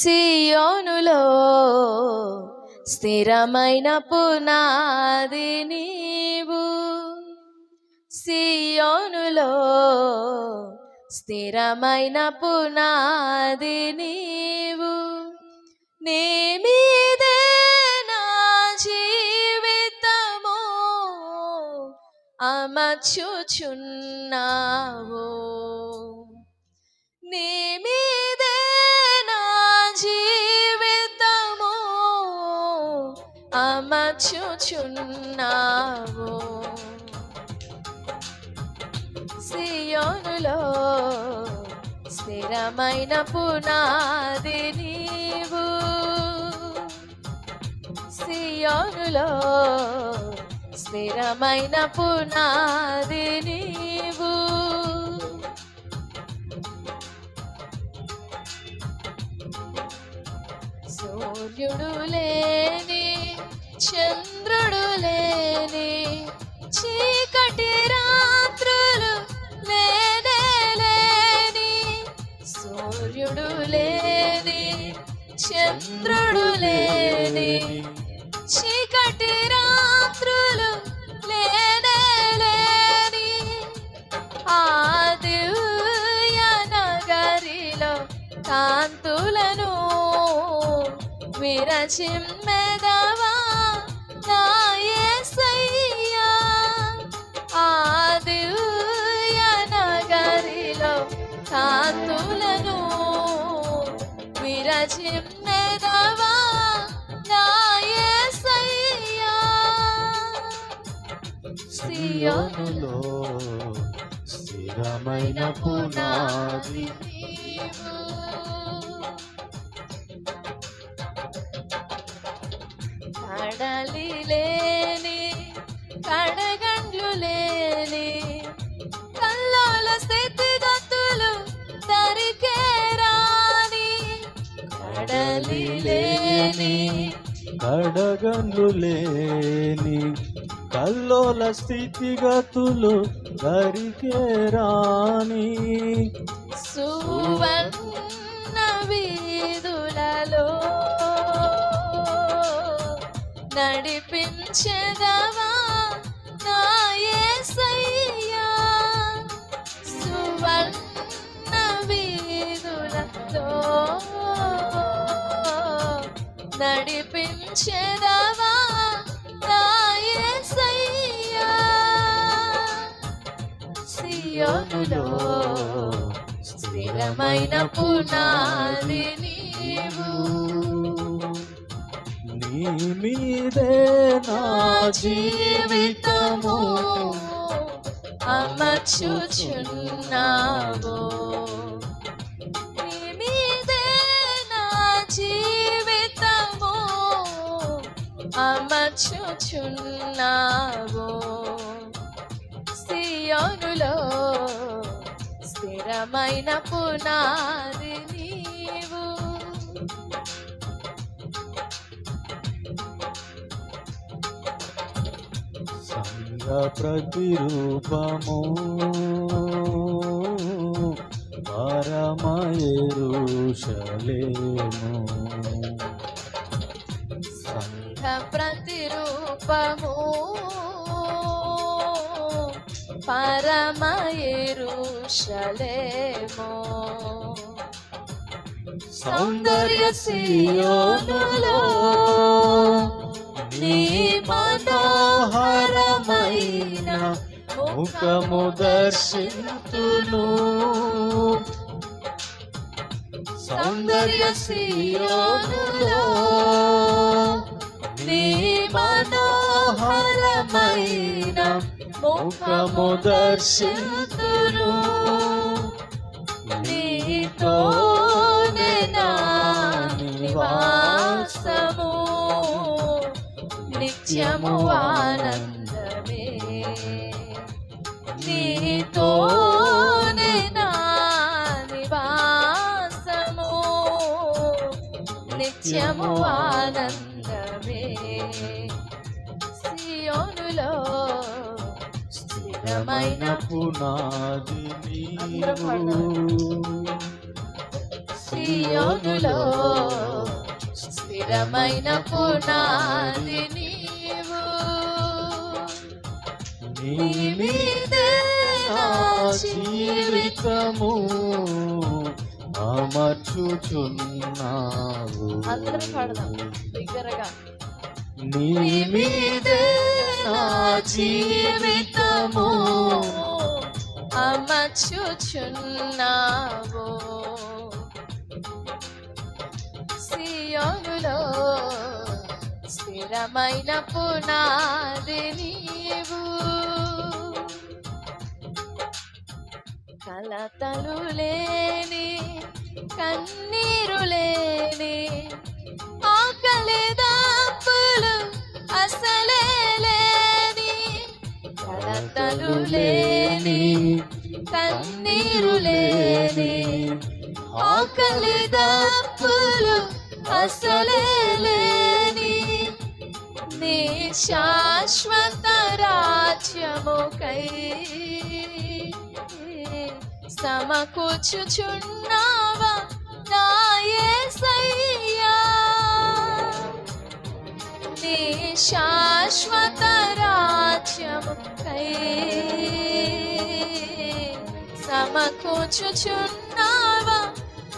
సియోనులో స్థిరమైన పునాది నీవు, సియోనులో స్థిరమైన పునాది నీవు. నీ మీదే నా జీవితము అమర్చుచున్నావు, నీ మీదే నా జీవితము అమర్చుచున్నావు. సియోనులో స్థిరమైన పునాది నీవు, సియోనులో స్థిరమైన పునాది నీవు. సూర్యుడు లేని చంద్రుడు లేని చీకటి రాత్రులు లేనే లేని, సూర్యుడు లేని చంద్రుడు లేని చీకటి రాత్రులు లేనే లేని, ఆ దివ్య నగరిలో కాంతులను విరచిమ్మెదవా నా యేసయ్యా. ఆ దివ్య నగరిలో కాంతులను విరచిమ్మెదవా నా యేసయ్యా. సియోనులో స్థిరమైన పునాది నీవు, కడలి లేని కడగండ్లు లేని కల్లోల స్థితిగతులు దరికే రాని, కడలి లేని కడగండ్లు లేని కల్లోల స్థితిగతులు దరికే రాని, సువర్ణ వీధులలో నడిపించెదవా నా యేసయ్యా. సువర్ణ వీధులలో నడిపించెదవా నా యేసయ్యా. సియోనులో స్థిరమైన పునాది నీవు, నీ మీదే నా జీవితము అమర్చుచున్నావు, నీ మీదే నా జీవితము అమర్చుచున్నావు. సియోనులో స్థిరమైన పునాది నీవు, సంగ ప్రతిరూపము పరమ యెరూషలేము, సంఘ ప్రతిరూపము పరమ యెరూషలేము. సౌందర్య సియోనులో నీ మనోహరమైన ముఖము దర్శింతును, సౌందర్య సియోనులో నీ మనోహరమైన ముఖము దర్శింతును, నీతోనే నా నివాసము నిత్యము ఆనందమే, నీతోనే నా నివాసము నిత్యము ఆనందమే. సియోనులో స్థిరమైన పునాది నీవు, సియోనులో స్థిరమైన పునాది నీవు. నీ మీదే నా జీవితము అమర్చుచున్నావు. అందరం పాడదాం దగ్గరగా. నీ మీదే నా జీవితము అమర్చుచున్నావు. సియోనులో స్థిరమైన పునాది నీవు. కలతలు లేని కన్నీరు లేని ఆకలి దప్పులు అసలే లేని, కలతలు లేని కన్నీరు లేని ఆకలి దప్పులు అసలే లేని, నీ శాశ్వత రాజ్యముకై సమకూర్చుచున్నావా నా యేసయ్యా. నీ శాశ్వత రాజ్యముకై సమకూర్చుచున్నావా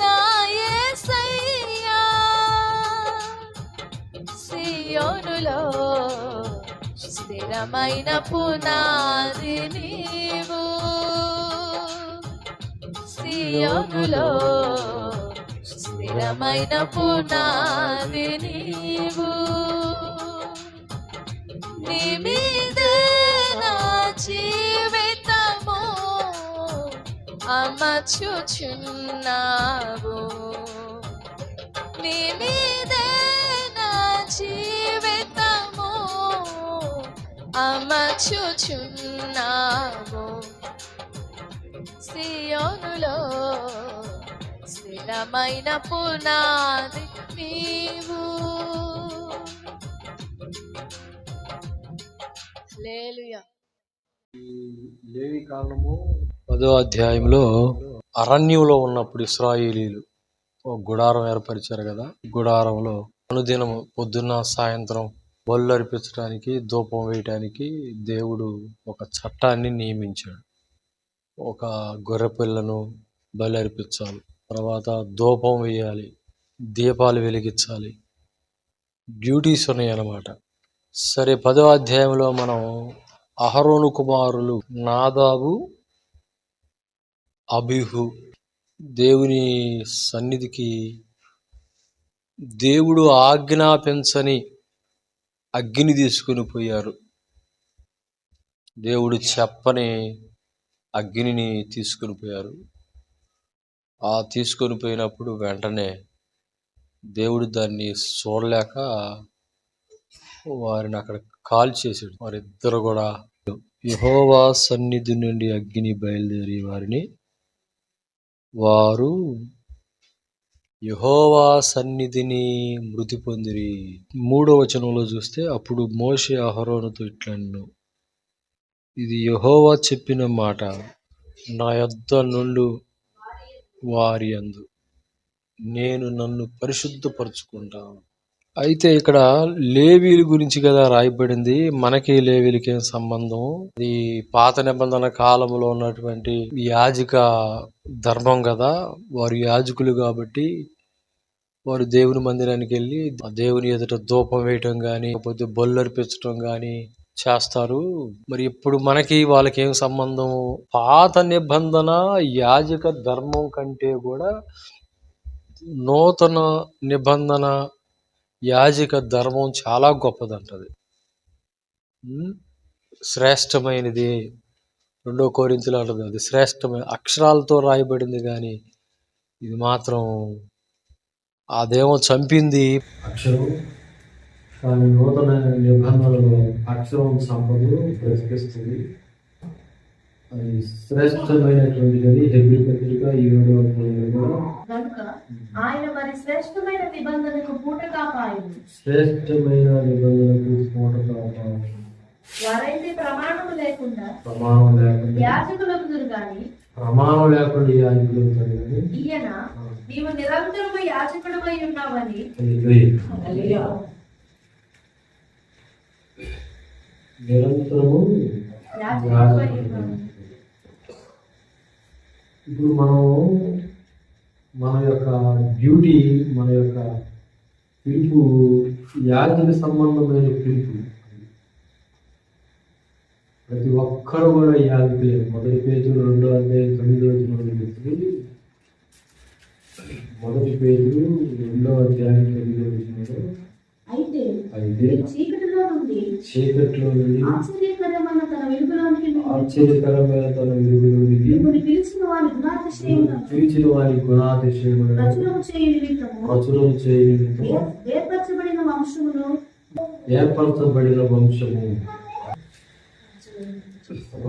నా యేసయ్యా. సియోనులో స్థిరమైన పునాది నీవు. సియోనులో స్థిరమైన పునాది నీవు. నీ మీదే నా జీవితము అమర్చుచున్నావు. నీ మీదే నా జీవితము అమర్చుచున్నావు. సియోనులో స్థిరమైన పునాది నీవు. హల్లెలూయా. లేవి కాండము 10వ అధ్యాయంలో అరణ్యంలో ఉన్నప్పుడు ఇశ్రాయేలీలు ఒక గుడారం ఏర్పరిచారు కదా. గుడారంలో అనుదినం పొద్దున్న సాయంత్రం బలులు అర్పించడానికి, ధూపం వేయటానికి దేవుడు ఒక చట్టాన్ని నియమించాడు. ఒక గొర్రె పిల్లను బలి అర్పించాలి, తర్వాత ధూపం వేయాలి, దీపాలు వెలిగించాలి, డ్యూటీస్ ఉన్నాయి అన్నమాట. సరే, 10వ అధ్యాయంలో మనం అహరోను కుమారులు నాదాబు, అబీహు దేవుని సన్నిధికి దేవుడు ఆజ్ఞాపించని అగ్ని తీసుకుని పోయారు. దేవుడు చెప్పని అగ్నిని తీసుకుని పోయారు. ఆ తీసుకొని పోయినప్పుడు వెంటనే దేవుడు దాన్ని చూడలేక వారిని అక్కడ కాల్చేసాడు. వారిద్దరు కూడా యెహోవా సన్నిధి నుండి అగ్ని బయలుదేరి వారు యెహోవా సన్నిధిని మృతి పొందిరి. 3వ వచనంలో చూస్తే, అప్పుడు మోషే అహరోనుతో ఇట్లనెను, ఇది యెహోవా చెప్పిన మాట, నా యొద్ద నుండి వారి యందు నేను నన్ను పరిశుద్ధపరచుకుంటాను. అయితే ఇక్కడ లేవీల గురించి కదా రాయబడింది. మనకి లేవీలకి ఏం సంబంధం? ఇది పాత నిబంధన కాలంలో ఉన్నటువంటి యాజక ధర్మం కదా. వారు యాజకులు కాబట్టి వారు దేవుని మందిరానికి వెళ్ళి దేవుని ఎదుట ధూపం వేయటం కానీ, లేకపోతే బలులు అర్పించడం కానీ చేస్తారు. మరి ఇప్పుడు మనకి వాళ్ళకి ఏం సంబంధం? పాత నిబంధన యాజక ధర్మం కంటే కూడా నూతన నిబంధన యాజక ధర్మం చాలా గొప్పదంటది, శ్రేష్టమైనది. 2 కొరింథీయులు అంటది, అది శ్రేష్టమైన అక్షరాలతో రాయబడింది. కానీ ఇది మాత్రం అదేమో చంపింది అక్షరం, కానీ నూతన నిబంధనలో అక్షరం సంపద బ్రతికిస్తుంది. అది శ్రేష్టమైనటువంటిది. హెబ్రీ పత్రిక 7వ అధ్యాయంలో కనుక ఆయన మరి శ్రేష్టమైన నిబంధనకు పూట కాపాయను. శ్రేష్టమైన నిబంధనకు పూట కాపాయను. వారైతే ప్రమాణము లేకుండా ప్రమాణం లేకుండా యాజకులగుదురు గాని ప్రమాణం లేకుండా యాజకులు అవుతారు కానీ ఈయన నీవు నిరంతరము యాజకుడమై ఉన్నావని నిరంతరము యాజకుడమై ఉన్నావు. ఇప్పుడు మనం మన యొక్క డ్యూటీ, మన యొక్క పిలుపు యాజక సంబంధమైన పిలుపు. ప్రతి ఒక్కరు కూడా యాజకులే. మొదటి పేజీలు 2వ అధ్యాయం 9వ వచనంలో చెప్తుంది. మొదటి పేజీలు 2వ అధ్యాయం 9వ వచనంలో అయితే అయితే చీకటిలో నుండి చీకట్లో నుండి ఆశ్చర్యకరమైన తన వెలుగులోనికి ఆశ్చర్యకరమైన తన వెలుగులోనికి మిమ్మల్ని పిలిచిన వారి గుణాతిశయములను పిలిచిన వారి గుణాతిశయములను ప్రచురము చేయు నిమిత్తము ప్రచురం చేయ నిమిత్తము ఏర్పరచబడిన వంశమును ఏర్పరచబడిన వంశము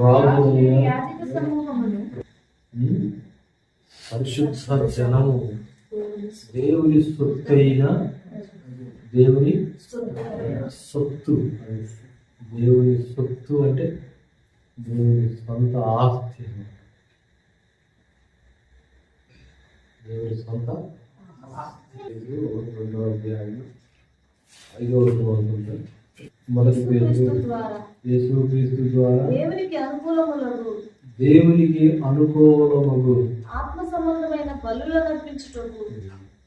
రాజులైన యాజక సమూహమును పరిశుద్ధ జనము, దేవుని సొత్తైన దేవుని సొత్తు. దేవుని సొత్తు అంటే దేవుని సొంత ఆస్తి. దేవుని సొంత 2వ అధ్యాయం 5వ వచనం. మొదటి పేరు ద్వారా యేసుక్రీస్తు ద్వారా దేవునికి అనుకూలములకు దేవునికి అనుకూలమగు ఆత్మ సంబంధమైన బలులను అర్పించుటకు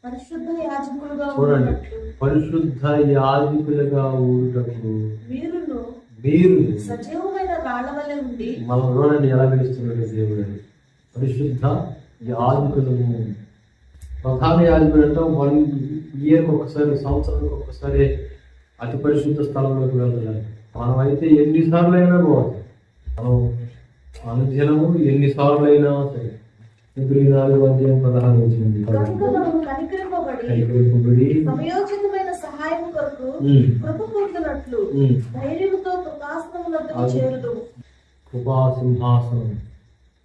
పరిశుద్ధ యాజకులుగా చూడండి, ఉన్నట్లు పరిశుద్ధ యాజకులుగా ఉండుటకు మీరును మీరు సజీవమైన రాళ్ల వలె ఉండి మనం చూడండి ఎలా పిలుస్తున్నాడు దేవుడు. పరిశుద్ధ యాజకులము. ప్రధాన యాజకుడు అంటే 1 ఇయర్కి ఒకసారి, సంవత్సరానికి ఒక్కసారి అతి పరిశుద్ధ స్థలంలోకి వెళ్తాడు. మనం అయితే ఎన్నిసార్లు అయినా పోవాలి. మనం అనుదినము ఎన్నిసార్లు అయినా సరే. 4వ అధ్యాయం 16 వచ్చింది. కనుక మనము కనికరింపబడి కైకొల్పబడి సమయోచితమైన సహాయం కొరకు కృప పొందినట్లు ధైర్యంతో కృపాసనములకు చేరుదు. కృపాసింహాసనం.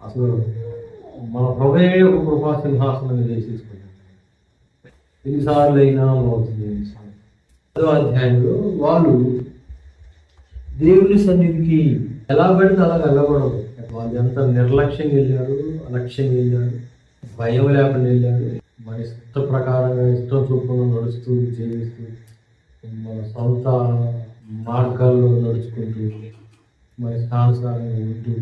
అసలు మన ప్రభువే ఒక కృపాసింహాసనం చేసేసుకుంటాం. ఎన్నిసార్లు అయినా అవుతుంది. 5వ అధ్యాయంలో వాళ్ళు దేవుని సన్నిధికి ఎలా పడితే అలా వెళ్ళకూడదు. వాళ్ళు ఎంత నిర్లక్ష్యంగా వెళ్ళారు, అలక్ష్యంగా వెళ్ళారు, భయం లేకుండా వెళ్ళారు. మన ఇష్ట ప్రకారంగా ఇష్టం చొప్పున నడుస్తూ జీవిస్తూ మన సొంత మార్గాల్లో నడుచుకుంటూ మన ఇష్టానుసారంగా ఉంటూ